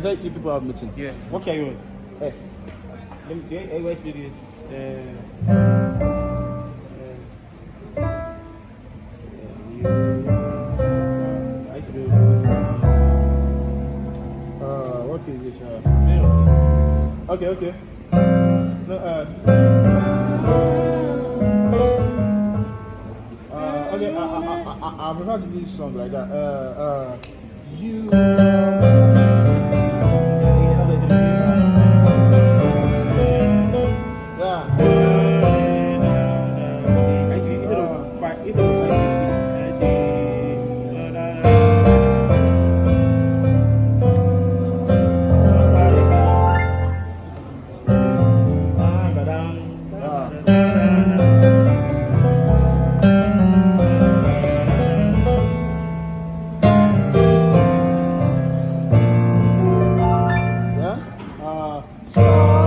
Is that you people have meeting? Yeah. What can you want? Eh. Let's play this. I should do. What is this? Let's Okay, okay. No, okay, I prefer to do this song like that. You. So